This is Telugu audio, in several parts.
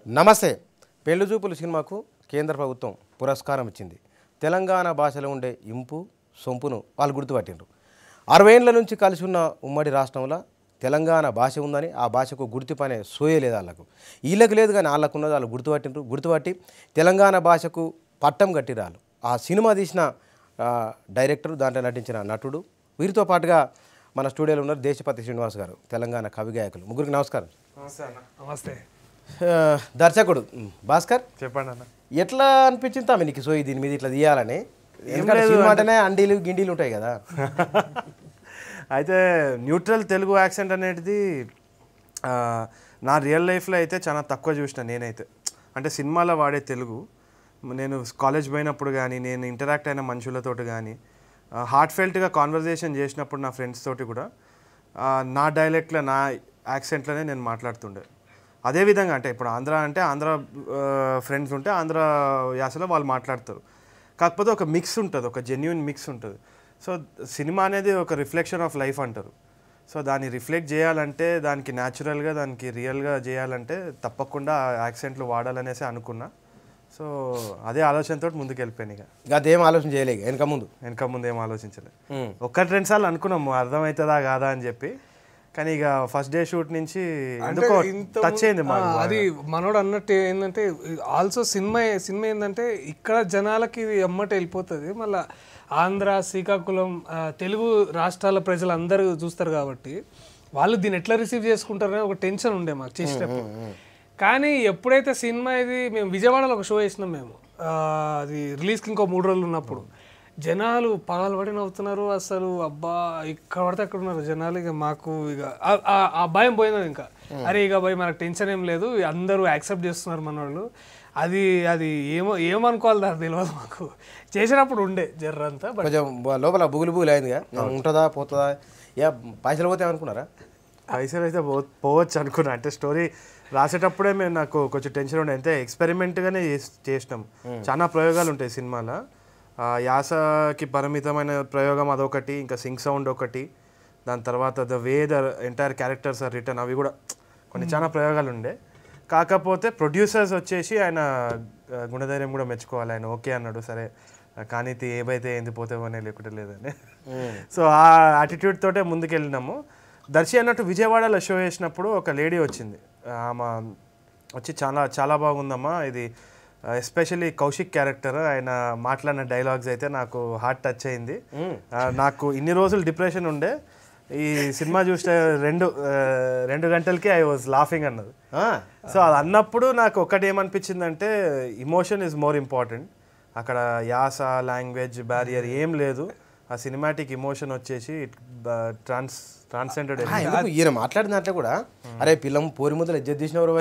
నమస్తే. పెళ్లి చూపులు సినిమాకు కేంద్ర ప్రభుత్వం పురస్కారం ఇచ్చింది. తెలంగాణ భాషలో ఉండే ఇంపు సొంపును వాళ్ళు గుర్తుపట్టిండ్రు. 60 ఏళ్ల నుంచి కలిసి ఉన్న ఉమ్మడి రాష్ట్రంలో తెలంగాణ భాష ఉందని, ఆ భాషకు గుర్తింపనే సోయే లేదు వాళ్ళకు. వీళ్ళకి లేదు కానీ వాళ్ళకు ఉన్నది వాళ్ళు గుర్తుపట్టి తెలంగాణ భాషకు పట్టం కట్టిరాలు. ఆ సినిమా తీసిన డైరెక్టర్, దాంట్లో నటించిన నటుడు, వీరితో పాటుగా మన స్టూడియోలో ఉన్నారు దేశపతి శ్రీనివాస్ గారు, తెలంగాణ కవి గాయకులు. ముగ్గురికి నమస్కారం. నమస్తే. దర్శకుడు భాస్కర్, చెప్పండి అన్న. ఎట్లా అనిపించింది తమ నీకు సోయి దీని మీద ఇట్లా తీయాలని? ఎందుకంటే సినిమా అంటేనే అండీలు గిండీలు ఉంటాయి కదా. అయితే న్యూట్రల్ తెలుగు యాక్సెంట్ అనేది నా రియల్ లైఫ్లో అయితే చాలా తక్కువ చూసిన నేనైతే. అంటే సినిమాలో వాడే తెలుగు నేను కాలేజ్ పోయినప్పుడు కానీ, నేను ఇంటరాక్ట్ అయిన మనుషులతో కానీ, హార్ట్ ఫెల్ట్గా కాన్వర్జేషన్ చేసినప్పుడు నా ఫ్రెండ్స్ తోటి కూడా నా డైలెక్ట్లో, నా యాక్సెంట్లోనే నేను మాట్లాడుతుండే. అదేవిధంగా అంటే ఇప్పుడు ఆంధ్ర ఫ్రెండ్స్ ఉంటే ఆంధ్ర యాసలో వాళ్ళు మాట్లాడతారు. కాకపోతే ఒక మిక్స్ ఉంటుంది, ఒక జెన్యున్ మిక్స్ ఉంటుంది. సో సినిమా అనేది ఒక రిఫ్లెక్షన్ ఆఫ్ లైఫ్ అంటారు. సో దాన్ని రిఫ్లెక్ట్ చేయాలంటే, దానికి న్యాచురల్గా, దానికి రియల్గా చేయాలంటే తప్పకుండా యాక్సెంట్లు వాడాలనేసి అనుకున్నా. సో అదే ఆలోచనతో ముందుకు వెళ్ళిపోయాను. ఇక అదేం ఆలోచన చేయలే, వెనక ముందు ఏం ఆలోచించలేదు. 1-2 సార్లు అనుకున్నాము అర్థమవుతుందా కాదా అని చెప్పి. కానీ ఇక ఫస్ట్ డే షూట్ నుంచి ఎందుకో టచ్ అయింది. అది మనోడు అన్నట్టు ఏంటంటే ఆల్సో సినిమా ఏంటంటే ఇక్కడ జనాలకి ఇది అమ్మట వెళ్ళిపోతుంది. మళ్ళీ ఆంధ్ర, శ్రీకాకుళం, తెలుగు రాష్ట్రాల ప్రజలు అందరూ చూస్తారు కాబట్టి వాళ్ళు దీన్ని ఎట్లా రిసీవ్ చేసుకుంటారనే ఒక టెన్షన్ ఉండే మాకు చేసేటప్పుడు. కానీ ఎప్పుడైతే సినిమా ఇది మేము విజయవాడలో ఒక షో వేసినాం మేము, అది రిలీజ్కి ఇంకో 3 రోజులు ఉన్నప్పుడు, జనాలు పగలు పడి నవ్వుతున్నారు. అసలు అబ్బా ఇక్కడ పడితే అక్కడ ఉన్నారు జనాలు. ఇక మాకు ఇక ఆ భయం పోయినది. ఇంకా అరే ఇక భయం, మనకు టెన్షన్ ఏం లేదు, అందరూ యాక్సెప్ట్ చేస్తున్నారు మన వాళ్ళు. అది ఏమనుకోవాలి దాని తెలియదు మాకు. చేసినప్పుడు ఉండే జర్రంతా కొంచెం లోపల బుగులు అయిందిగా, ఉంటుందా పోతుందా, పైసలు పోతే అనుకున్నారా? పైసలు అయితే పోవచ్చు అనుకున్నా. అంటే స్టోరీ రాసేటప్పుడే నాకు కొంచెం టెన్షన్ ఉండే. అంతే ఎక్స్పెరిమెంట్గానే చేసినాం. చాలా ప్రయోగాలు ఉంటాయి సినిమాలో. యాసకి పరిమితమైన ప్రయోగం అదొకటి, ఇంకా సింగ్ సౌండ్ ఒకటి, దాని తర్వాత the way the entire characters are return, అవి కూడా కొన్ని చాలా ప్రయోగాలు ఉండే. కాకపోతే ప్రొడ్యూసర్స్ వచ్చేసి ఆయన గుణధైర్యం కూడా మెచ్చుకోవాలి. ఆయన ఓకే అన్నాడు, సరే కానీ ఏవైతే ఏంది పోతేవనే లేకుంటే లేదని. సో ఆ యాటిట్యూడ్ తోటే ముందుకెళ్ళినాము. దర్శి అన్నట్టు విజయవాడలో షో వేసినప్పుడు ఒక లేడీ వచ్చింది. ఆమె వచ్చి చాలా బాగుందమ్మా ఇది, ఎస్పెషల్లీ కౌశిక్ క్యారెక్టర్, ఆయన మాట్లాడిన డైలాగ్స్ అయితే నాకు హార్ట్ టచ్ అయింది. నాకు ఇన్ని రోజులు డిప్రెషన్ ఉండే, ఈ సినిమా చూస్తే 2 గంటలకి ఐ వాజ్ లాఫింగ్ అన్నది. సో అది అన్నప్పుడు నాకు ఒకటి ఏమనిపించిందంటే, ఇమోషన్ ఈజ్ మోర్ ఇంపార్టెంట్. అక్కడ యాస, లాంగ్వేజ్ బ్యారియర్ ఏం లేదు. ఆ సినిమాటిక్ ఇమోషన్ వచ్చేసి ట్రాన్సెండెడ్. ఈయన మాట్లాడిన దాంట్లో కూడా, అరే పిల్లం పోరి ముందర ఇజ్జత్ తీసినవారు,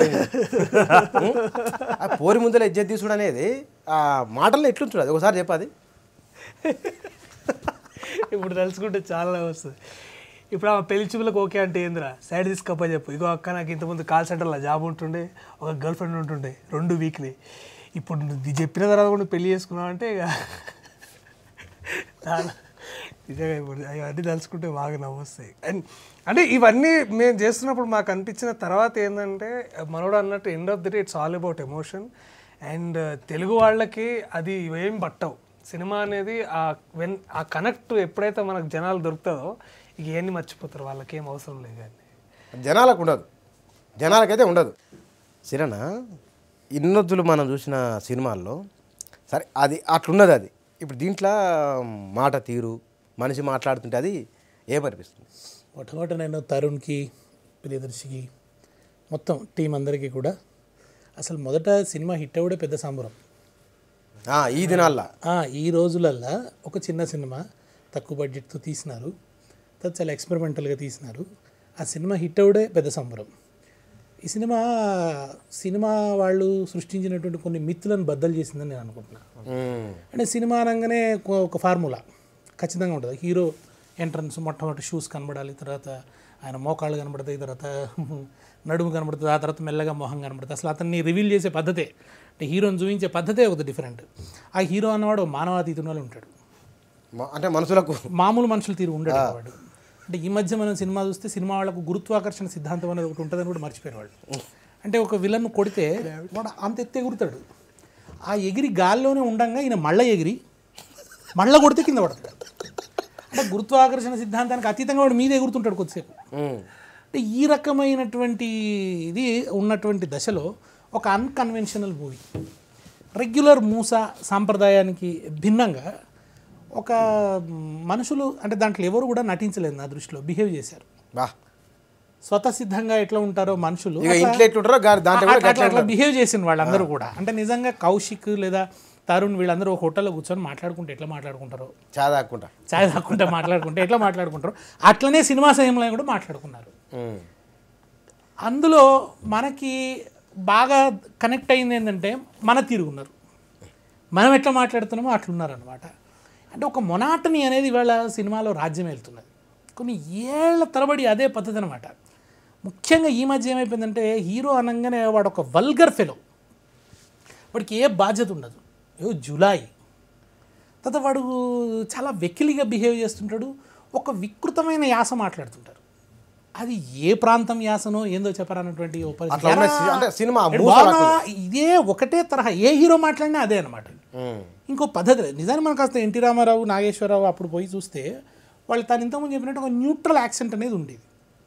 ఆ పోరి ముందర ఇజ్జత్ తీసుడు అనేది ఆ మాటల్లో ఎట్లుంటుంది అది ఒకసారి చెప్పాది. ఇప్పుడు తెలుసుకుంటే చాలా వస్తుంది. ఇప్పుడు ఆ పెళ్లి చూపులకు ఓకే అంటే ఏందిరా, సైడ్ తీసుకపో చెప్పు. ఇగో అక్క, నాకు ఇంతకుముందు కాల్ సెంటర్లో జాబ్ ఉంటుండే, ఒక గర్ల్ ఫ్రెండ్ ఉంటుండే, 2 వీక్లీ. ఇప్పుడు నువ్వు చెప్పిన తర్వాత కూడా పెళ్లి చేసుకున్నావు అంటే ఇక నిజంగా ఇప్పుడు అవన్నీ తలుచుకుంటే బాగా నవ్వొస్తాయి. అండ్ అంటే ఇవన్నీ మేము చేస్తున్నప్పుడు మాకు అనిపించిన తర్వాత ఏంటంటే, మనోడు అన్నట్టు end of the day it's all about emotion. And Telugu వాళ్ళకి అది ఏం పట్టవు. సినిమా అనేది ఆ కనెక్ట్ ఎప్పుడైతే మనకు జనాలు దొరుకుతుందో ఇక ఏన్ని మర్చిపోతారు, వాళ్ళకి ఏం అవసరం లేదు. కానీ జనాలకైతే ఉండదు. సిరనా ఇన్నొద్దులు మనం చూసిన సినిమాల్లో సరే అది అట్లున్నది. అది ఇప్పుడు దీంట్లో మాట తీరు, మనిషి మాట్లాడుతుంటే అది ఏమనిపిస్తుంది? మొట్టమొదటి నేను తరుణ్కి, ప్రియదర్శికి, మొత్తం టీం అందరికీ కూడా అసలు మొదట సినిమా హిట్ అవ్వడే పెద్ద సంబరం. ఈ దినాల్లో, ఈ రోజులల్లో ఒక చిన్న సినిమా తక్కువ బడ్జెట్తో తీసినారు, తర్వాత చాలా ఎక్స్పెరిమెంటల్గా తీసినారు. ఆ సినిమా హిట్ అవ్వడే పెద్ద సంబరం. ఈ సినిమా వాళ్ళు సృష్టించినటువంటి కొన్ని మిత్తులను బద్దలు చేసిందని నేను అనుకుంటున్నాను. అంటే సినిమా అనగానే ఒక ఫార్ములా ఖచ్చితంగా ఉంటుంది. హీరో ఎంట్రన్స్ మొట్టమొదటి షూస్ కనబడాలి, తర్వాత ఆయన మోకాళ్ళు కనబడతాయి, తర్వాత నడుము కనబడుతుంది, ఆ తర్వాత మెల్లగా మొహం కనబడుతుంది. అసలు అతన్ని రివీల్ చేసే పద్ధతే, అంటే హీరోని చూపించే పద్ధతే ఒక డిఫరెంట్. ఆ హీరో అన్నవాడు మానవాతీతంలో ఉంటాడు, అంటే మనుషులకు మామూలు మనుషులు తీరు ఉండడు వాడు. అంటే ఈ మధ్య మనం సినిమా చూస్తే సినిమా వాళ్ళకు గురుత్వాకర్షణ సిద్ధాంతం అనేది ఒకటి ఉంటుందని కూడా మర్చిపోయారు వాళ్ళు. అంటే ఒక విలన్ కొడితే వాడు అంత ఎత్తు ఎగురుతాడు, ఆ ఎగిరి గాల్లోనే ఉండంగా ఈయన మళ్ళా కొడితే కింద పడతాడు. అంటే గురుత్వాకర్షణ సిద్ధాంతానికి అతీతంగా వాడు మీద ఎగురుతుంటాడు కొద్దిసేపు. అంటే ఈ రకమైనటువంటి ఇది ఉన్నటువంటి దశలో ఒక అన్కన్వెన్షనల్ మూవీ, రెగ్యులర్ మూస సాంప్రదాయానికి భిన్నంగా ఒక మనుషులు అంటే దాంట్లో ఎవరు కూడా నటించలేదు నా దృష్టిలో, బిహేవ్ చేశారు. స్వతసిద్ధంగా ఎట్లా ఉంటారో మనుషులు అట్లా బిహేవ్ చేసిన వాళ్ళందరూ కూడా. అంటే నిజంగా కౌశిక్ లేదా తరుణ్ వీళ్ళందరూ ఒక హోటల్లో కూర్చొని మాట్లాడుకుంటే ఎట్లా మాట్లాడుకుంటారో, చాయ్ తాక్కుంటా మాట్లాడుకుంటే ఎట్లా మాట్లాడుకుంటారో అట్లనే సినిమా సమయంలో కూడా మాట్లాడుకున్నారు. అందులో మనకి బాగా కనెక్ట్ అయింది ఏంటంటే మన తీరుగున్నారు, మనం ఎట్లా మాట్లాడుతున్నామో అట్లున్నారు అనమాట. అంటే ఒక మొనాటనీ అనేది ఇవాళ సినిమాలో రాజ్యం వెళ్తున్నది, కొన్ని ఏళ్ల తరబడి అదే పద్ధతి అనమాట. ముఖ్యంగా ఈ మధ్య ఏమైపోయిందంటే హీరో అనగానే వాడు ఒక వల్గర్ ఫెలో, వాడికి ఏ బాధ్యత ఉండదు, జులాయి తర్వాత వాడు చాలా వెకిలిగా బిహేవ్ చేస్తుంటాడు, ఒక వికృతమైన యాస మాట్లాడుతుంటారు. అది ఏ ప్రాంతం యాసనో ఏందో చెప్పరానటువంటి ఇదే ఒకటే తరహా ఏ హీరో మాట్లాడినా అదే అనమాట. ఇంకో పద్ధతి నిజానికి మనకు కాస్త ఎన్టీ రామారావు నాగేశ్వరరావు అప్పుడు పోయి చూస్తే వాళ్ళు తను ఇంతకుముందు చెప్పినట్టు ఒక న్యూట్రల్ యాక్సెంట్ అనేది ఉండేది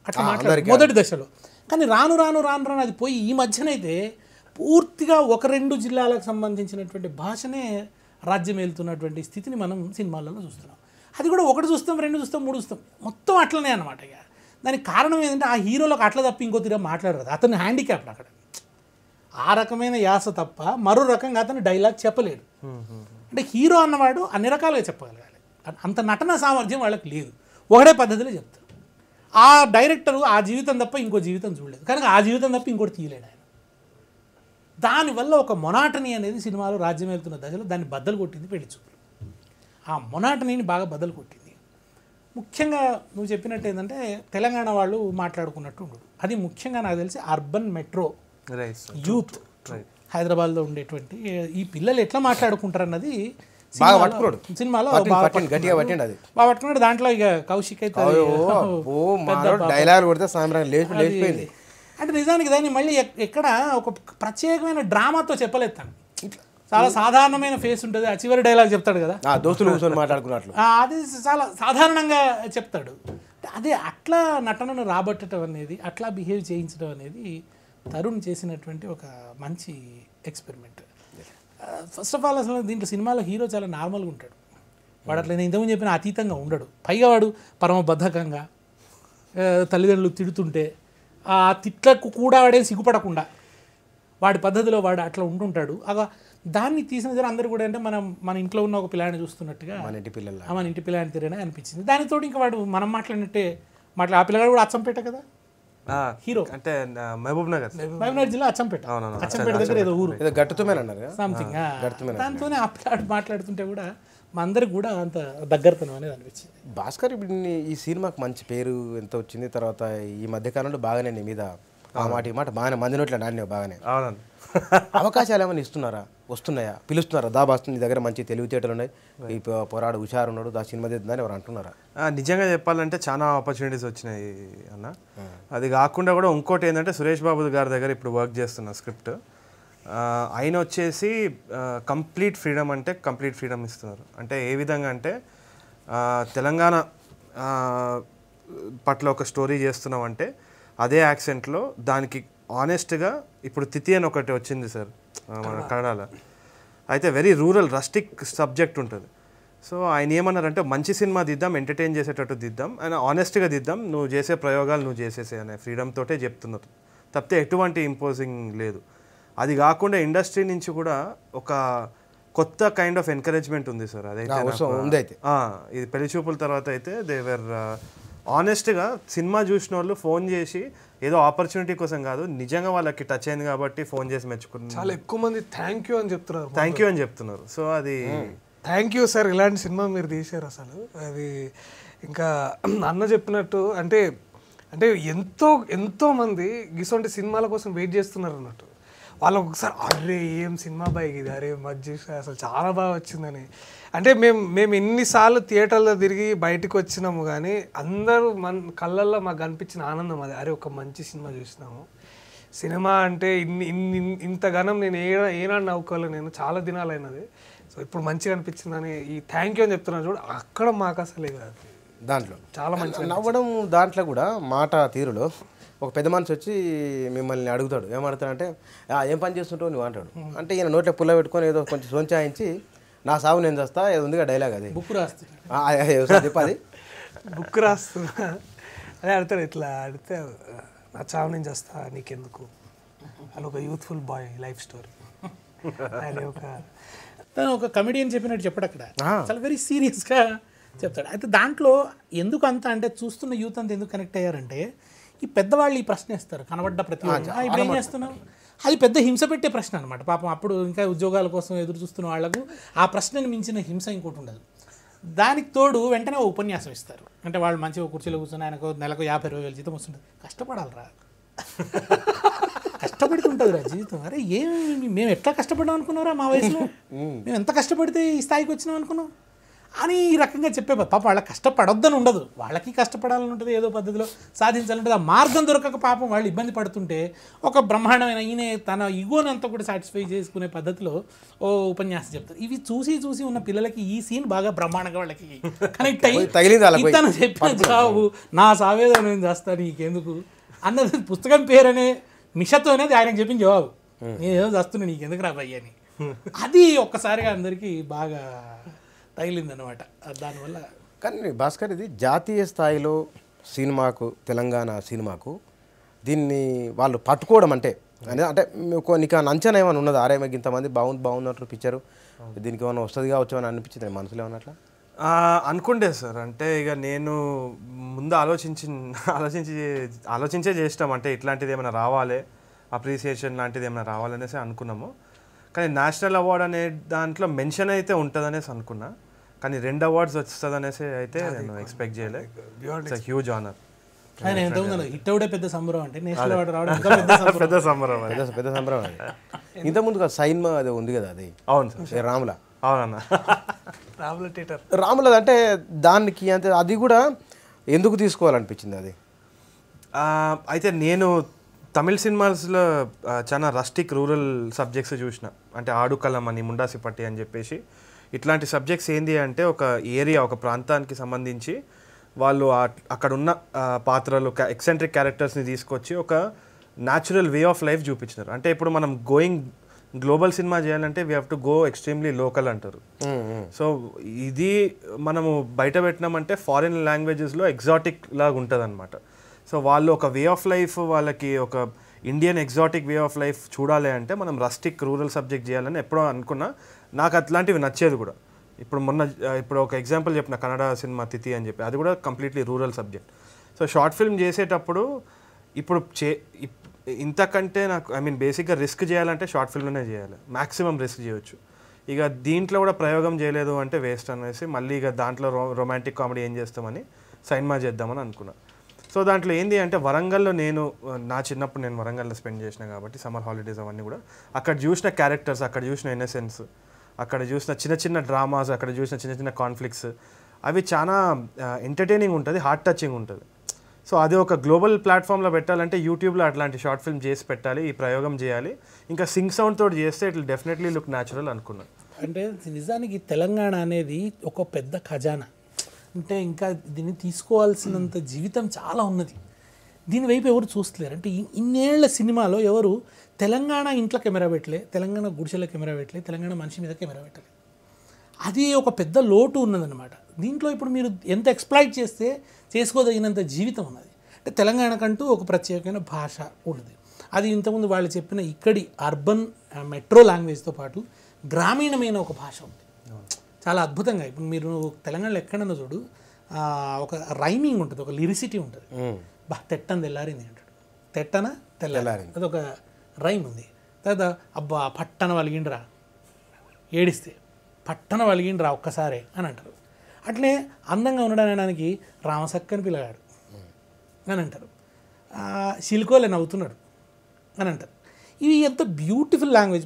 అట్లా మాట్లాడారు మొదటి దశలో. కానీ రాను రాను రాను రాను అది పోయి ఈ మధ్యనైతే పూర్తిగా 1-2 జిల్లాలకు సంబంధించినటువంటి భాషనే రాజ్యం వెళ్తున్నటువంటి స్థితిని మనం సినిమాలలో చూస్తున్నాం. అది కూడా 1 చూస్తాం, 2 చూస్తాం, 3 చూస్తాం, మొత్తం అట్లనే అనమాట. ఇక దానికి కారణం ఏంటంటే ఆ హీరోలకు అట్లా తప్ప ఇంకో తీరా మాట్లాడరు, అతను హ్యాండిక్యాప్డ్ అక్కడ. ఆ రకమైన యాస తప్ప మరో రకంగా అతను డైలాగ్ చెప్పలేడు. అంటే హీరో అన్నవాడు అన్ని రకాలుగా చెప్పగలగాలి, అంత నటన సామర్థ్యం వాళ్ళకి లేదు, ఒకటే పద్ధతిలో చెప్తారు. ఆ డైరెక్టరు ఆ జీవితం తప్ప ఇంకో జీవితం చూడలేదు కనుక ఆ జీవితం తప్ప ఇంకోటి తీయలేడు ఆయన. దానివల్ల ఒక మొనాటనీ అనేది సినిమాలో రాజ్యం వెళ్తున్న దశలో దాన్ని బద్దలు కొట్టింది పెళ్లి చూపులు. ఆ మొనాటనీని బాగా బద్దలు కొట్టింది. ముఖ్యంగా నువ్వు చెప్పినట్టు ఏంటంటే తెలంగాణ వాళ్ళు మాట్లాడుకున్నట్టు ఉండదు. అది ముఖ్యంగా నాకు తెలిసి అర్బన్ మెట్రో యూత్ హైదరాబాద్లో ఉండేటువంటి ఈ పిల్లలు ఎట్లా మాట్లాడుకుంటారు అన్నది సినిమాలో బాగా పట్టుకున్నాడు. దాంట్లో ఇక కౌశిక్ అయితే అంటే నిజానికి దాన్ని మళ్ళీ ఎక్కడ ఒక ప్రత్యేకమైన డ్రామాతో చెప్పలేదు తను. చాలా సాధారణమైన ఫేస్ ఉంటుంది, ఆ చివరి డైలాగ్ చెప్తాడు కదా దోస్తులు కూర్చొని మాట్లాడుకున్నట్లు, అది చాలా సాధారణంగా చెప్తాడు. అదే అట్లా నటనను రాబట్టడం అనేది, అట్లా బిహేవ్ చేయించడం అనేది తరుణ్ చేసినటువంటి ఒక మంచి ఎక్స్పెరిమెంట్. ఫస్ట్ ఆఫ్ ఆల్ అసలు దీంట్లో సినిమాలో హీరో చాలా నార్మల్గా ఉంటాడు. వాడు అట్లా నేను ఇంతకుముందు చెప్పిన అతీతంగా ఉండడు. పైగా వాడు పరమబద్ధకంగా తల్లిదండ్రులు తిడుతుంటే ఆ తిట్లకు కూడా వాడే సిగ్గుపడకుండా వాడి పద్ధతిలో వాడు అట్లా ఉంటుంటాడు. అలా దాన్ని తీసిన జర అందరూ కూడా అంటే మన ఇంట్లో ఉన్న ఒక పిల్లాన్ని చూస్తున్నట్టుగా మన ఇంటి పిల్లాన్ని తిరిగినా అనిపించింది. దానితో ఇంకా వాడు మనం మాట్లాడినట్టే ఆ పిల్లగాడు కూడా అచ్చంపేట కదా హీరో, అంటే మహబూబ్ నగర్ జిల్లా అచ్చంపేట దగ్గర ఏదో ఊరు సంథింగ్. దాంతోనే ఆ పిల్లాడు మాట్లాడుతుంటే కూడా మా అందరికి కూడా అంత దగ్గరతనం అనేది అనిపించింది. భాస్కర్, ఇప్పుడు ఈ సినిమాకి మంచి పేరు ఎంత వచ్చింది, తర్వాత ఈ మధ్యకాలంలో బాగానే నీ మీద ఆ మాట ఈ మాట బాగానే మంది నోట్ల నాడినావు బాగానే. అవకాశాలు ఏమైనా వస్తున్నాయా, పిలుస్తున్నారా? దాబాస్తు నీ దగ్గర మంచి తెలివితేటలు ఉన్నాయి, ఈ పోరాడు హుషారు ఉన్నాడు, దా సినిమా తీద్దని ఎవరు అంటున్నారా? నిజంగా చెప్పాలంటే చాలా ఆపర్చునిటీస్ వచ్చినాయి అన్న. అది కాకుండా కూడా ఇంకోటి ఏంటంటే సురేష్ బాబు గారి దగ్గర ఇప్పుడు వర్క్ చేస్తున్న స్క్రిప్ట్ ఆయన వచ్చేసి కంప్లీట్ ఫ్రీడమ్ అంటే కంప్లీట్ ఫ్రీడమ్ ఇస్తున్నారు. అంటే ఏ విధంగా అంటే తెలంగాణ పట్ల ఒక స్టోరీ చేస్తున్నామంటే అదే యాక్సెంట్లో దానికి ఆనెస్ట్గా ఇప్పుడు తిథి అని ఒకటి వచ్చింది సార్ మన కన్నడలో, అయితే వెరీ రూరల్ రస్టిక్ సబ్జెక్ట్ ఉంటుంది. సో ఆయన ఏమన్నారంటే మంచి సినిమా దిద్దాం, ఎంటర్టైన్ చేసేటట్టు దిద్దాం, ఆయన ఆనెస్ట్గా దిద్దాం, నువ్వు చేసే ప్రయోగాలు నువ్వు చేసేసే అనే ఫ్రీడమ్ తోటే చెప్తున్నారు తప్పితే ఎటువంటి ఇంపోజింగ్ లేదు. అది కాకుండా ఇండస్ట్రీ నుంచి కూడా ఒక కొత్త కైండ్ ఆఫ్ ఎంకరేజ్మెంట్ ఉంది సార్. అదైతే ఇది పెళ్లి చూపుల తర్వాత అయితే దేవర్ ఆనెస్ట్గా సినిమా చూసిన వాళ్ళు ఫోన్ చేసి ఏదో ఆపర్చునిటీ కోసం కాదు, నిజంగా వాళ్ళకి టచ్ అయింది కాబట్టి ఫోన్ చేసి మెచ్చుకున్నారు. చాలా ఎక్కువ మంది థ్యాంక్ యూ అని చెప్తున్నారు. సో అది థ్యాంక్ యూ సార్, ఇలాంటి సినిమా మీరు తీశారు అసలు. అది ఇంకా అన్న చెప్పినట్టు అంటే ఎంతో మంది ఇటువంటి సినిమాల కోసం వెయిట్ చేస్తున్నారు అన్నట్టు. వాళ్ళు ఒకసారి అరే ఏం సినిమా బాయ్ ఇది, అరే మధ్య అసలు చాలా బాగా వచ్చిందని. అంటే మేము ఎన్నిసార్లు థియేటర్లో తిరిగి బయటకు వచ్చినాము కానీ అందరూ కళ్ళల్లో మాకు కనిపించిన ఆనందం అది, అరే ఒక మంచి సినిమా చూసినాము. సినిమా అంటే ఇంతగానం నేను ఏనాడు నవ్వుకోవాలి, నేను చాలా దినాలైనది. సో ఇప్పుడు మంచిగా అనిపించిందని ఈ థ్యాంక్ యూ అని చెప్తున్నాను చూడు, అక్కడ మాకు అసలు దాంట్లో చాలా మంచిగా నవ్వడం. దాంట్లో కూడా మాట తీరులో ఒక పెద్ద మనిషి వచ్చి మిమ్మల్ని అడుగుతాడు, ఏమడుతాడంటే ఏం పని చేస్తుంటావు నువ్వు అంటాడు. అంటే ఈయన నోట్లో పుల్ల పెట్టుకొని ఏదో కొంచెం సొంచాయించి నా సాగు నేను చేస్తా ఏదో ఉందిగా డైలాగ్, అది బుక్ రాస్తుంది చెప్పది బుక్ రాస్తున్నా అదే అడతాడు. ఇట్లా అడిగితే నా చావు నేను చేస్తా నీకెందుకు అని ఒక యూత్ఫుల్ బాయ్ లైఫ్ స్టోరీ. అది ఒక కమెడియన్ చెప్పినట్టు చెప్పడు అక్కడ, చాలా వెరీ సీరియస్గా చెప్తాడు. అయితే దాంట్లో ఎందుకు అంత అంటే చూస్తున్న యూత్ అంతా ఎందుకు కనెక్ట్ అయ్యారంటే, ఈ పెద్దవాళ్ళు ఈ ప్రశ్న వేస్తారు కనబడ్డ ప్రతి ఇప్పుడు ఏం చేస్తున్నావు, అది పెద్ద హింస పెట్టే ప్రశ్న అనమాట. పాపం అప్పుడు ఇంకా ఉద్యోగాల కోసం ఎదురు చూస్తున్న వాళ్లకు ఆ ప్రశ్నని మించిన హింస ఇంకోటి ఉండదు. దానికి తోడు వెంటనే ఉపన్యాసం ఇస్తారు. అంటే వాళ్ళు మంచిగా కుర్చీలో కూర్చొని ఆయనకు నెలకు 50,000 జీతం వస్తుంటుంది. కష్టపడాలరా, కష్టపడుతుంటుందిరా జీవితం. అరే మేము ఎట్లా కష్టపడ్డాం అనుకున్నారా మా వయసులో, మేము ఎంత కష్టపడితే ఈ స్థాయికి వచ్చినాం అనుకున్నాం అని ఈ రకంగా చెప్పే పాప వాళ్ళకి కష్టపడొద్దని ఉండదు, వాళ్ళకి కష్టపడాలని ఉంటుంది, ఏదో పద్ధతిలో సాధించాలంటుంది. ఆ మార్గం దొరకక పాపం వాళ్ళు ఇబ్బంది పడుతుంటే ఒక బ్రహ్మాండమైన ఈయన తన ఈగోనంతా కూడా సాటిస్ఫై చేసుకునే పద్ధతిలో ఓ ఉపన్యాసం చెప్తారు. ఇవి చూసి ఉన్న పిల్లలకి ఈ సీన్ బాగా బ్రహ్మాండంగా వాళ్ళకి కనెక్ట్ అయ్యి తను చెప్పిన జాబు నా సావేదో నేను చేస్తాను నీకెందుకు అన్నది పుస్తకం పేరనే మిషతో అనేది ఆయనకు చెప్పిన జవాబు, నేనేదో చేస్తున్నా నీకెందుకు రాబయ్య అని. అది ఒక్కసారిగా అందరికీ బాగా తగిలిందనమాట. దానివల్ల కానీ భాస్కర్ ఇది జాతీయ స్థాయిలో సినిమాకు, తెలంగాణ సినిమాకు దీన్ని వాళ్ళు పట్టుకోవడం అంటే నీకు అంచనా ఏమైనా ఉన్నది, ఆరే మాకు ఇంతమంది బాగున్నట్టు పిక్చరు దీనికి ఏమైనా వస్తుంది కావచ్చు అని అనిపించింది మనసులో ఏమన్నట్లా? అనుకుంటే సార్, అంటే ఇక నేను ముందు ఆలోచించే చేసినాం, అంటే ఇట్లాంటిది ఏమైనా రావాలి, అప్రిసియేషన్ లాంటిది ఏమైనా రావాలనేసి అనుకున్నాము. కానీ నేషనల్ అవార్డ్ అనే దాంట్లో మెన్షన్ అయితే ఉంటుందనేసి అనుకున్నా, కానీ 2 అవార్డ్స్ వస్తుంది అనేసి అయితే నేను ఎక్స్పెక్ట్ చేయలేదు. It's huge honour. హిట్ అవుడే పెద్ద సంబరం, అంటే నేషనల్ అవార్డు రావడం పెద్ద సంబరం, పెద్ద సంబరం. ఇంతకుముందు సైన్మా అది ఉంది కదా, అది అవును సార్, రాముల. అవునన్నా, రాముల అంటే దానికి అంటే అది కూడా ఎందుకు తీసుకోవాలనిపించింది అది? అయితే నేను తమిళ సినిమాస్లో చాలా రస్టిక్ రూరల్ సబ్జెక్ట్స్ చూసిన, అంటే ఆడుకలం అని, ముండాసిపట్టి అని చెప్పేసి ఇట్లాంటి సబ్జెక్ట్స్ ఏంటి అంటే ఒక ఏరియా, ఒక ప్రాంతానికి సంబంధించి వాళ్ళు అక్కడ ఉన్న పాత్రలు, ఎక్సెంట్రిక్ క్యారెక్టర్స్ని తీసుకొచ్చి ఒక న్యాచురల్ వే ఆఫ్ లైఫ్ చూపించినారు. అంటే ఇప్పుడు మనం గ్లోబల్ సినిమా చేయాలంటే we have to go extremely local అంటారు. సో ఇది మనము బయట పెట్టినామంటే ఫారిన్ లాంగ్వేజెస్లో ఎగ్జాటిక్ లాగా ఉంటుంది అనమాట. సో వాళ్ళు ఒక వే ఆఫ్ లైఫ్, వాళ్ళకి ఒక Indian exotic way of life చూడాలి అంటే మనం రస్టిక్ రూరల్ సబ్జెక్ట్ చేయాలని ఎప్పుడో అనుకున్నా. నాకు అట్లాంటివి నచ్చేది కూడా. ఇప్పుడు ఒక ఎగ్జాంపుల్ చెప్పిన కన్నడ సినిమా తిథి అని చెప్పి, అది కూడా completely rural subject. So short film చేసేటప్పుడు ఇప్పుడు ఇంతకంటే నాకు బేసిక్గా రిస్క్ చేయాలంటే షార్ట్ ఫిల్మ్లోనే చేయాలి, మ్యాక్సిమం రిస్క్ చేయొచ్చు. ఇక దీంట్లో కూడా ప్రయోగం చేయలేదు అంటే వేస్ట్ అనేసి మళ్ళీ ఇక దాంట్లో రొమాంటిక్ కామెడీ ఏం చేస్తామని సైన్మా చేద్దామని అనుకున్నా. సో దాంట్లో ఏంటి అంటే వరంగల్లో నా చిన్నప్పుడు నేను వరంగల్లో స్పెండ్ చేసిన కాబట్టి సమ్మర్ హాలిడేస్ అవన్నీ కూడా అక్కడ చూసిన క్యారెక్టర్స్, అక్కడ చూసిన ఇన్నసెన్స్, అక్కడ చూసిన చిన్న చిన్న డ్రామాస్, అక్కడ చూసిన చిన్న చిన్న కాన్ఫ్లిక్ట్స్, అవి చాలా ఎంటర్టైనింగ్ ఉంటుంది, హార్ట్ టచింగ్ ఉంటుంది. సో అది ఒక గ్లోబల్ ప్లాట్ఫామ్లో పెట్టాలంటే యూట్యూబ్లో అట్లాంటి షార్ట్ ఫిల్మ్ చేసి పెట్టాలి, ఈ ప్రయోగం చేయాలి. ఇంకా సింగ్ సౌండ్ తోటి చేస్తే it will definitely look natural అనుకున్నాను. అంటే నిజానికి తెలంగాణ అనేది ఒక పెద్ద ఖజానా, అంటే ఇంకా దీన్ని తీసుకోవాల్సినంత జీవితం చాలా ఉన్నది. దీనివైపు ఎవరు చూస్తలేరు. అంటే ఇన్నేళ్ల సినిమాలో ఎవరు తెలంగాణ ఇంట్లో కెమెరా పెట్టలే, తెలంగాణ గుడిసెల కెమెరా పెట్టలే, తెలంగాణ మనిషి మీద కెమెరా పెట్టలే. అది ఒక పెద్ద లోటు ఉన్నదన్నమాట. దీంట్లో ఇప్పుడు మీరు ఎంత ఎక్స్ప్లాయిట్ చేస్తే చేసుకోదగినంత జీవితం ఉన్నది. అంటే తెలంగాణకంటూ ఒక ప్రత్యేకమైన భాష ఉన్నది. అది ఇంతకుముందు వాళ్ళు చెప్పిన ఇక్కడి అర్బన్ మెట్రో లాంగ్వేజ్తో పాటు గ్రామీణమైన ఒక భాష ఉంది, చాలా అద్భుతంగా. ఇప్పుడు మీరు తెలంగాణలో ఎక్కడన్నా చూడు, ఒక రైమింగ్ ఉంటుంది, ఒక లిరిసిటీ ఉంటుంది. తెట్టన తెల్లారింది అంటాడు, తెట్టన తెల్లారింది, అదొక రైమ్ ఉంది. తర్వాత అబ్బా పట్టణ వలిగిండ్రా, ఏడిస్తే పట్టణ వలిగిండ్రా ఒక్కసారే అని అంటారు. అట్లే అందంగా ఉండడానికి రామసక్కని పిల్లగాడు అని అంటారు, శిల్కోలే నవ్వుతున్నాడు అని అంటారు. ఇవి ఎంత బ్యూటిఫుల్ లాంగ్వేజ్.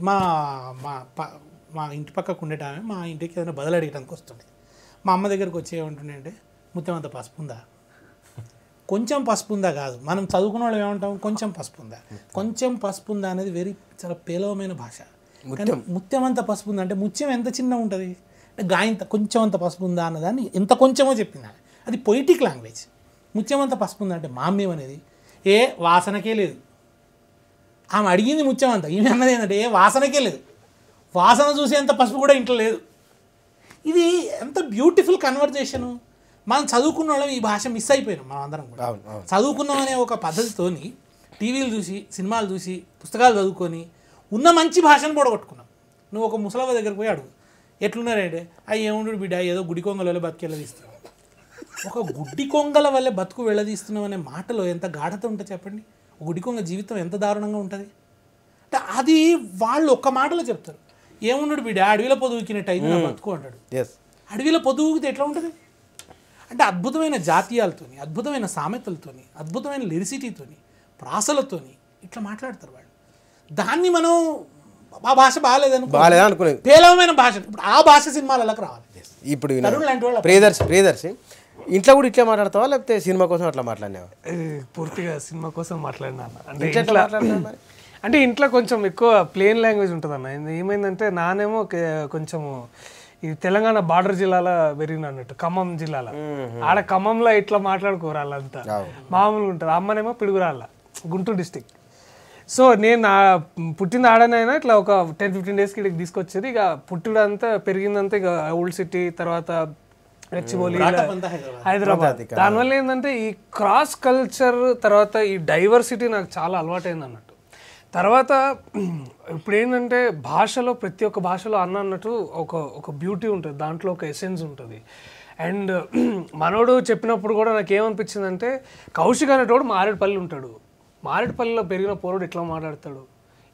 మా ఇంటి పక్కకు ఉండేటామె మా ఇంటికి ఏదైనా బదులు అడిగడానికి వస్తుండే. మా అమ్మ దగ్గరకు వచ్చి ఏమంటుండే అంటే ముత్యమంత పసుపు ఉందా, కొంచెం పసుపు ఉందా కాదు, మనం చదువుకున్న వాళ్ళు ఏమంటాం, కొంచెం పసుపు ఉందా. కొంచెం పసుపు ఉందా అనేది చాలా పేలవమైన భాష. కానీ ముత్యం అంత పసుపు ఉందా అంటే ముత్యం ఎంత చిన్న ఉంటుంది అంటే గాయంత కొంచెం అంత పసుపు ఉందా అన్నదాన్ని ఎంత కొంచెమో చెప్పింది. అది పొయిటిక్ లాంగ్వేజ్. ముత్యం అంత పసుపు ఉందా అంటే మామ్యం అనేది వాసనకే లేదు. ఆమె అడిగింది ముత్యం అంతా, ఈమె అన్నది ఏంటంటే వాసనకే లేదు, వాసన చూసేంత పసుపు కూడా ఇంట్లో లేదు. ఇది ఎంత బ్యూటిఫుల్ కన్వర్జేషను. మనం చదువుకున్న వాళ్ళం ఈ భాష మిస్ అయిపోయినాం. మనం అందరం కూడా చదువుకున్నాం అనే ఒక పద్ధతితోని టీవీలు చూసి, సినిమాలు చూసి, పుస్తకాలు చదువుకొని ఉన్న మంచి భాషను పొడగొట్టుకున్నాం. నువ్వు ఒక ముసలవ్వ దగ్గరికి పోయి అడుగు, ఎట్లున్నారంటే అవి ఏముండు బిడ్డ ఏదో గుడి కొంగల వల్ల బతికి వెళ్ళదీస్తున్నావు. ఒక గుడ్డి కొంగల వల్ల బతుకు వెళ్ళదీస్తున్నావు అనే మాటలో ఎంత గాఢత ఉంటుంది చెప్పండి. గుడి కొంగ జీవితం ఎంత దారుణంగా ఉంటుంది అంటే అది వాళ్ళు ఒక్క మాటలో చెప్తారు. ఏమున్నాడు బిడ్డ అడవిలో పొదుగుకినట్టు అయింది నా బతుకు అంటాడు. అడవిలో పొదుగుకితే ఎట్లా ఉంటుంది అంటే అద్భుతమైన జాతీయాలతోని, అద్భుతమైన సామెతలతోని, అద్భుతమైన లిరిసిటీతోని, ప్రాసలతోని ఇట్లా మాట్లాడతారు వాళ్ళు. దాన్ని మనం ఆ భాష బాగాలేదనుకునే పేలవమైన భాష. ఇప్పుడు ఆ భాష సినిమాలకు రావాలి. ఇప్పుడు ప్రియదర్శి ఇంట్లో కూడా ఇట్లా మాట్లాడతావా లేకపోతే సినిమా కోసం అట్లా మాట్లాడినావా? పూర్తిగా సినిమా కోసం మాట్లాడినా. అంటే ఇంట్లో కొంచెం ఎక్కువ ప్లెయిన్ లాంగ్వేజ్ ఉంటుంది అన్న. ఏమైందంటే నానేమో కొంచెము ఈ తెలంగాణ బార్డర్ జిల్లాలో పెరిగిన అన్నట్టు, ఖమ్మం జిల్లాలో. ఆడ ఖమ్మంలో ఇట్లా మాట్లాడుకోరు వాళ్ళంతా, మామూలుగా ఉంటారు. అమ్మనేమో పిడుగురాళ్ళ, గుంటూరు డిస్టిక్. సో నేను పుట్టింది ఆడనైనా ఇట్లా ఒక 10-15 డేస్కి ఇక్కడికి తీసుకొచ్చేది. ఇక పుట్టిడంతా పెరిగిందంతా ఇక ఓల్డ్ సిటీ, తర్వాత గచ్చిబౌలి, హైదరాబాద్. దానివల్ల ఏంటంటే ఈ క్రాస్ కల్చర్, తర్వాత ఈ డైవర్సిటీ నాకు చాలా అలవాటైంది అన్నట్టు. తర్వాత ఇప్పుడు ఏంటంటే భాషలో, ప్రతి ఒక్క భాషలో అన్నట్టు ఒక బ్యూటీ ఉంటుంది, దాంట్లో ఒక ఎసెన్స్ ఉంటుంది. అండ్ మనోడు చెప్పినప్పుడు కూడా నాకు ఏమనిపించిందంటే, కౌశిక్ అనేటోడు మారేడుపల్లి ఉంటాడు, మారేడుపల్లిలో పెరిగిన పోరుడు ఎట్లా మాట్లాడతాడు,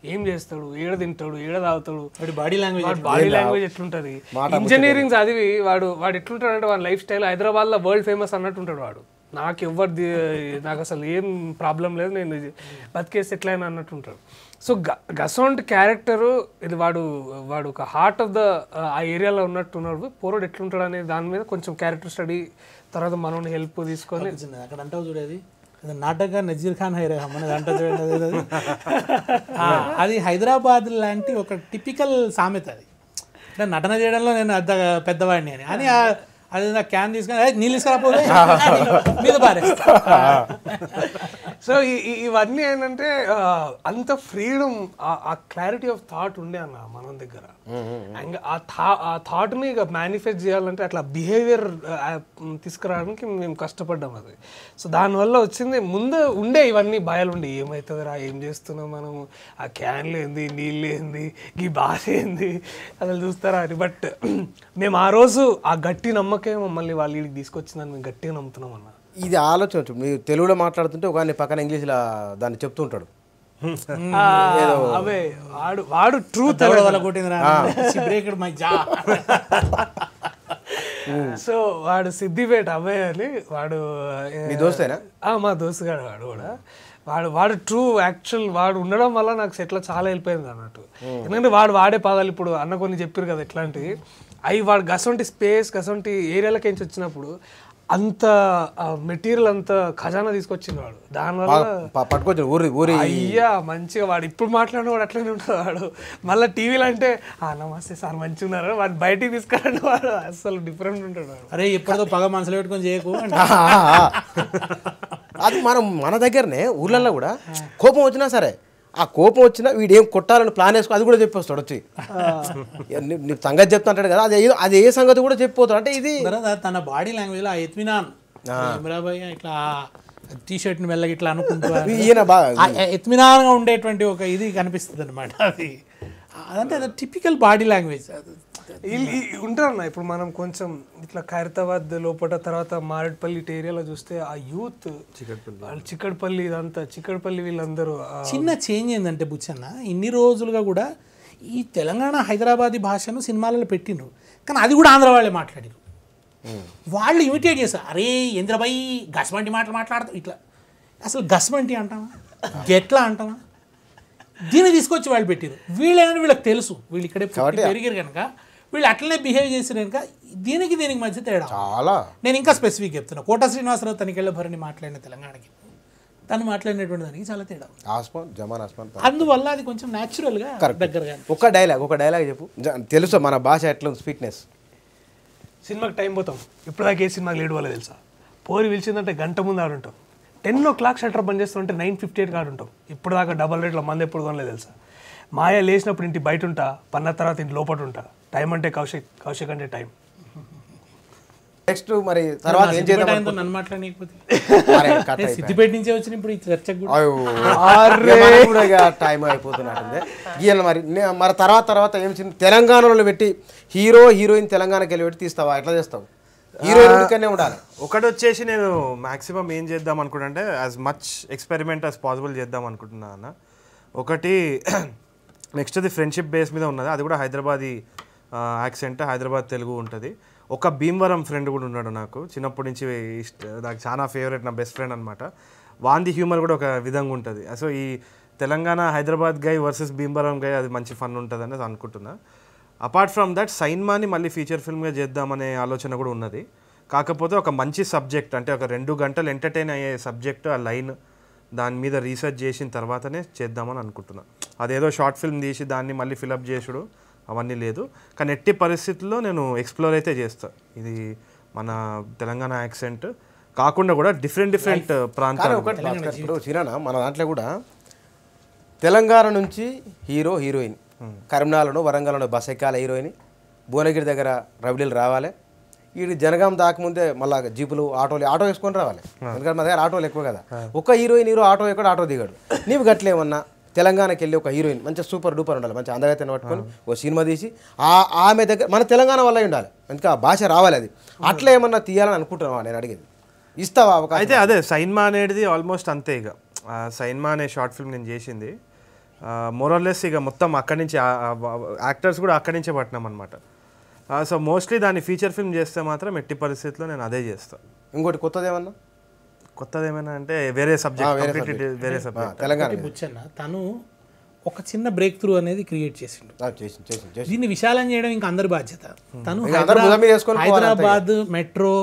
ఏం చేస్తాడు, ఏడ తింటాడు, ఏడ తాగుతాడు, బాడీ లాంగ్వేజ్ ఎట్లుంటుంది. ఇంజనీరింగ్ చదివి వాడు ఎట్లుంటాడు అంటే వాడి లైఫ్ స్టైల్ హైదరాబాద్లో వరల్డ్ ఫేమస్ అన్నట్టు ఉంటాడు వాడు. నాకు అసలు ఏం ప్రాబ్లం లేదు, నేను బతికేసి ఎట్లయినా అన్నట్టు ఉంటాడు. సో గసోంట్ క్యారెక్టరు ఇది, వాడు ఒక హార్ట్ ఆఫ్ ద ఆ ఏరియాలో ఉన్నట్టు ఉన్నాడు. పోరోడు ఎట్లుంటాడు అనే దాని మీద కొంచెం క్యారెక్టర్ స్టడీ, తర్వాత మనోని హెల్ప్ తీసుకొని అక్కడ అంటావు చూడేది నాటక నజీర్ ఖాన్ హైరే మన అంట చూడండి. అది హైదరాబాద్ లాంటి ఒక టిపికల్ సామెత. అది అంటే నటన చేయడంలో నేను అంత పెద్దవాడిని అని అది నా క్యాన్ తీసుకొని నీళ్ళు తీసుకురాపోతే మీద పారేస్తా. సో ఇవన్నీ ఏంటంటే అంత ఫ్రీడమ్, ఆ క్లారిటీ ఆఫ్ థాట్ ఉండే అన్న మనం దగ్గర. అండ్ ఆ థాట్ని ఇక మేనిఫెస్ట్ చేయాలంటే అట్లా బిహేవియర్ తీసుకురావడానికి మేము కష్టపడ్డాం. అది సో దానివల్ల వచ్చింది. ముందు ఉండే ఇవన్నీ భయాలు ఉండే, ఏమవుతుందిరా, ఏం చేస్తున్నాం మనము, ఆ క్యాన్లు ఏంది, నీళ్ళు ఏంది, ఈ భాష ఏంది అసలు చూస్తారా అని. బట్ మేము ఆ రోజు ఆ గట్టి నమ్మకం మమ్మల్ని వాళ్ళ వీడికి తీసుకొచ్చిందని మేము గట్టిగా నమ్ముతున్నాం అన్న. ఇది ఆలోచన, మీరు తెలుగులో మాట్లాడుతుంటే ఒక పక్కన ఇంగ్లీష్లో దాన్ని చెప్తూ ఉంటాడు. అవే వాడు ట్రూత్ సో వాడు సిద్దిపేట అబ్బాయి అని, వాడు మా దోస్తుగాడు. వాడు కూడా వాడు ట్రూ యాక్చువల్ వాడు ఉండడం వల్ల నాకు సెట్లో చాలా వెళ్ళిపోయింది అన్నట్టు. ఎందుకంటే వాడే పదాలు ఇప్పుడు అన్న కొన్ని చెప్పారు కదా ఇట్లాంటివి, అవి వాడు గసొంటి స్పేస్, గసొంటి ఏరియాలకి వచ్చినప్పుడు అంత మెటీరియల్, అంత ఖజానా తీసుకొచ్చింది వాడు. దానివల్ల అయ్యా మంచిగా వాడు ఇప్పుడు మాట్లాడిన వాడు అట్లనే ఉంటాడు. వాడు మళ్ళీ టీవీలో అంటే నమస్తే సార్ మంచిగా ఉన్నారు, వాడు బయటికి తీసుకురండి, వాడు అసలు డిఫరెంట్ ఉంటాడు వాడు. అరే ఎప్పుడో పగ మనసులో పెట్టుకొని చేయకు. అది మన దగ్గరనే ఊర్లలో కూడా కోపం వచ్చినా సరే, ఆ కోపం వచ్చినా వీడు ఏం కొట్టాలని ప్లాన్ వేసుకో అది కూడా చెప్పేస్తాడు వచ్చి. నీకు సంగతి చెప్తా అంటాడు కదా, అది ఏ సంగతి కూడా చెప్పిపోతాడు. అంటే ఇది తన బాడీ లాంగ్వేజ్లో ఆ ఎత్మినాన్ ఇట్లా టీ షర్ట్ని వెళ్ళగా ఇట్లా అనుకుంటూ ఎత్మినాన్గా ఉండేటువంటి ఒక ఇది కనిపిస్తుంది అనమాట. అది అదంటే అది టిపికల్ బాడీ లాంగ్వేజ్ ఉంటారన్న. ఇప్పుడు మనం కొంచెం ఇట్లా ఖైరతాబాద్ లోపల, తర్వాత మారేడుపల్లి ఏరియాలో చూస్తే ఆ యూత్ చిక్కడపల్లి, ఇదంతా చిక్కడపల్లి వీళ్ళందరూ చిన్న చేంజ్ ఏంటంటే బుచ్చన్న, ఇన్ని రోజులుగా కూడా ఈ తెలంగాణ హైదరాబాదీ భాషను సినిమాలలో పెట్టిండ్రు, కానీ అది కూడా ఆంధ్ర వాళ్ళే మాట్లాడారు. వాళ్ళు ఇమిటేట్ చేస్తారు. అరే ఇంద్రబాయి గస్మంటి మాట్లాడతారు ఇట్లా. అసలు గస్మంటి అంటామా, గెట్లా అంటామా, దీన్ని తీసుకొచ్చి వాళ్ళు పెట్టారు. వీళ్ళేమని వీళ్ళకి తెలుసు, వీళ్ళు ఇక్కడే పెరిగారు కనుక వీళ్ళు అట్లనే బిహేవ్ చేసిన కనుక దీనికి మధ్య తేడా చాలా నేను ఇంకా స్పెసిఫిక్ చెప్తున్నా కోట శ్రీనివాసరావు తనికెళ్ళ భరణి మాట్లాడిన తెలంగాణకి తను మాట్లాడినటువంటి దానికి చాలా తేడా ఆస్మాన్ జమాన్ ఆస్మాన్ అందువల్ల అది కొంచెం న్యాచురల్గా దగ్గరగా ఒక డైలాగ్ చెప్పు తెలుసు మన భాష ఎట్లా ఉంది స్వీట్నెస్. సినిమాకి టైం పోతాం ఇప్పుడు దాకా ఏ సినిమాకి లేడు వాళ్ళ తెలుసా పోరి పిలిచిందంటే గంట ముందు ఆడుంటాం 10 o'clock షట్టర్ బంద్ చేస్తుంటే 9:58 ఆడుంటాం ఇప్పుడు దాకా డబల్ రేట్లో మంది ఎప్పుడు కొనలేదు తెలుసా మాయ లేచినప్పుడు ఇంటి బయట ఉంటా పన్న తర్వాత ఇంటి లోపల ఉంటా టైం అంటే కౌశిక్ అంటే టైం నెక్స్ట్ మరి తర్వాత ఏం చేద్దాం నన్ను మాట్లాడకపోతే సిద్దిపేట నుంచే వచ్చిన ఇప్పుడు ఈ చర్చకు కూడా టైం అయిపోతున్నట్టుంది గీయాలి మరి తర్వాత ఏం తెలంగాణలో పెట్టి హీరోయిన్ తెలంగాణకి వెళ్ళి పెట్టి తీస్తావా ఎట్లా చేస్తావు హీరోయిన్ ఉండాలి. ఒకటి వచ్చేసి నేను మాక్సిమం ఏం చేద్దాం అనుకుంటే as much experiment as possible చేద్దాం అనుకుంటున్నా అన్న. ఒకటి నెక్స్ట్ది ఫ్రెండ్షిప్ బేస్ మీద ఉన్నది, అది కూడా హైదరాబాదీ యాక్సెంట్, హైదరాబాద్ తెలుగు ఉంటుంది. ఒక భీమవరం ఫ్రెండ్ కూడా ఉన్నాడు నాకు చిన్నప్పటి నుంచి నాకు చాలా ఫేవరెట్, నా బెస్ట్ ఫ్రెండ్ అనమాట. వాంది హ్యూమర్ కూడా ఒక విధంగా ఉంటుంది. సో ఈ తెలంగాణ హైదరాబాద్ గై వర్సెస్ భీమవరం గై అది మంచి ఫన్ ఉంటుంది అనేది అనుకుంటున్నా. అపార్ట్ ఫ్రమ్ దట్ సైన్మాని మళ్ళీ ఫీచర్ ఫిల్మ్గా చేద్దామనే ఆలోచన కూడా ఉన్నది. కాకపోతే ఒక మంచి సబ్జెక్ట్ అంటే ఒక 2 గంటలు ఎంటర్టైన్ అయ్యే సబ్జెక్ట్, ఆ లైన్ దాని మీద రీసెర్చ్ చేసిన తర్వాతనే చేద్దామని అనుకుంటున్నా. అదేదో షార్ట్ ఫిల్మ్ తీసి దాన్ని మళ్ళీ ఫిలప్ చేసుడు అవన్నీ లేదు. కానీ ఎట్టి పరిస్థితుల్లో నేను ఎక్స్ప్లోర్ అయితే చేస్తాను. ఇది మన తెలంగాణ యాక్సెంట్ కాకుండా కూడా డిఫరెంట్ ప్రాంతాలు. ఇప్పుడు చిరానా మన దాంట్లో కూడా తెలంగాణ నుంచి హీరోయిన్ కరీంనగర్లో వరంగల్లో బస్ ఎక్కాలి హీరోయిన్, భువనగిరి దగ్గర రవిడీలు రావాలి, వీడి జనగాం దాకముందే మళ్ళీ జీపులు ఆటో వేసుకొని రావాలి. ఎందుకంటే మా దగ్గర ఆటోలు ఎక్కువ కదా. ఒక హీరో ఆటో ఎక్కడ ఆటో దిగాడు. నీవు గట్లేమన్నా తెలంగాణకి వెళ్ళి ఒక హీరోయిన్ మంచిగా సూపర్ డూపర్ ఉండాలి, మంచి అందగైతే పట్టుకొని ఓ సినిమా తీసి ఆమె దగ్గర మన తెలంగాణ వల్ల ఉండాలి, ఇంకా ఆ భాష రావాలి. అది అట్లా ఏమన్నా తీయాలని అనుకుంటున్నావా నేను అడిగేది, ఇస్తావా అవకాశం? అయితే అదే సైన్మా అనేది ఆల్మోస్ట్ అంతే. ఇక సైన్మా అనే షార్ట్ ఫిల్మ్ నేను చేసింది మోరల్లెస్ ఇక మొత్తం అక్కడి నుంచి యాక్టర్స్ కూడా అక్కడి నుంచే పట్టినాం అనమాట. సో మోస్ట్లీ దాన్ని ఫీచర్ ఫిల్మ్ చేస్తే మాత్రం ఎట్టి పరిస్థితుల్లో నేను అదే చేస్తాను. ఇంకోటి కొత్తది ఏమన్నా అంటే వేరే సబ్జెక్ట్ వేరే సబ్జెక్ట్ తెలంగాణ బుచ్చన్న తను ఒక చిన్న బ్రేక్ త్రూ అనేది క్రియేట్ చేసిండు. దీన్ని విశాలం చేయడం ఇంకా అందరి బాధ్యత. తను హైదరాబాద్ మెట్రో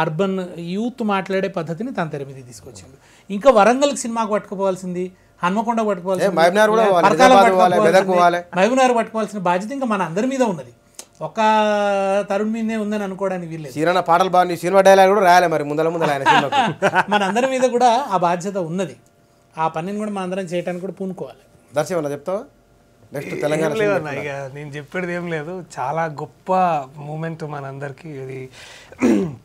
అర్బన్ యూత్ మాట్లాడే పద్ధతిని తన తెర మీద తీసుకొచ్చిండు. ఇంకా వరంగల్కి సినిమాకు పట్టుకుపోవాల్సింది, హన్మకొండ పట్టుకోవాల్సింది, మహబూబ్నగర్ పట్టుకోవాల్సిన బాధ్యత ఇంకా మన అందరి మీద ఉన్నది. ఒక తరుణ్ మీదే ఉందని అనుకోవడానికి వీల్లేదు. సినిమా పాటలు బాగుంది, సినిమా డైలాగ్ కూడా రాయాలి మరి ముందల మన అందరి మీద కూడా ఆ బాధ్యత ఉన్నది. ఆ పనిని కూడా మన అందరం చేయడానికి కూడా పూనుకోవాలి. దర్శనం చెప్తావా నెక్స్ట్ తెలంగాణ? ఇక నేను చెప్పేది ఏం లేదు, చాలా గొప్ప మూమెంట్ మనందరికీ ఇది.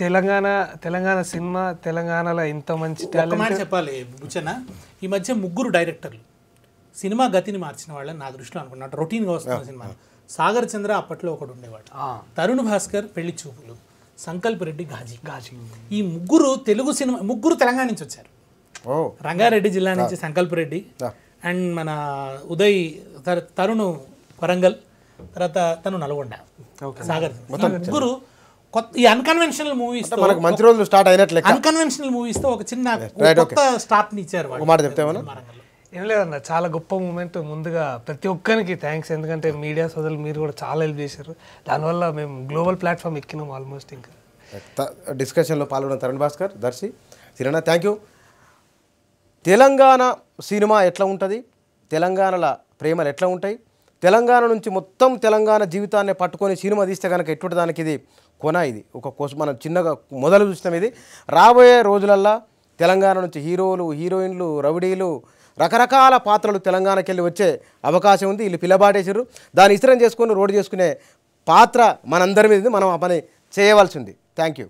తెలంగాణ సినిమా, తెలంగాణలో ఇంత మంచి టాలెంట్ చెప్పాలి బుచ్చన్న. ఈ మధ్య 3 డైరెక్టర్లు సినిమా గతిని మార్చిన వాళ్ళని నా దృష్టిలో అనుకున్నట్టు రొటీన్గా వస్తున్న సినిమా. సాగర్ చంద్ర అప్పట్లో ఒకడు ఉండేవాడు, తరుణ్ భాస్కర్ పెళ్లి చూపులు, సంకల్ప్ రెడ్డి గాజీ. ఈ 3 తెలుగు సినిమా, 3 తెలంగాణ నుంచి వచ్చారు. రంగారెడ్డి జిల్లా నుంచి సంకల్ప్ రెడ్డి, అండ్ మన ఉదయ్ తరుణ్ వరంగల్, తర్వాత తను నల్గొండ. సాగర్ 3 కొత్త ఈ అన్కన్వెన్షనల్ మూవీస్ మంచి రోజులు స్టార్ట్ అయినట్లే. అన్కన్వెన్షనల్ మూవీస్ తో ఒక చిన్న కొత్త స్టార్ట్ ని ఇచ్చారు. ఏం లేదన్న, చాలా గొప్ప మూమెంట్. ముందుగా ప్రతి ఒక్కరికి థ్యాంక్స్, ఎందుకంటే మీడియా సోదరులు మీరు కూడా చాలా హెల్ప్ చేశారు. దానివల్ల మేము గ్లోబల్ ప్లాట్ఫామ్ ఎక్కినాం ఆల్మోస్ట్. ఇంకా డిస్కషన్లో పాల్గొన్న Tharun Bhascker, Darshi, Sirana, thank you. Telangana cinema ఎట్లా ఉంటుంది, తెలంగాణలో ప్రేమలు ఎట్లా ఉంటాయి, తెలంగాణ నుంచి మొత్తం తెలంగాణ జీవితాన్ని పట్టుకొని సినిమా తీస్తే కనుక ఎటువంటి దానికి ఇది కొన, ఇది ఒక మనం చిన్నగా మొదలు చూస్తాం. ఇది రాబోయే రోజులల్లో తెలంగాణ నుంచి హీరోలు, హీరోయిన్లు, రౌడీలు, రకరకాల పాత్రలు తెలంగాణకి వెళ్ళి వచ్చే అవకాశం ఉంది. వీళ్ళు పిల్లబాటేసారు, దాన్ని ఇస్త్రం చేసుకొని రోడ్డు చేసుకునే పాత్ర మనందరి మీద మనం ఆ పని చేయవలసి ఉంది. Thank you.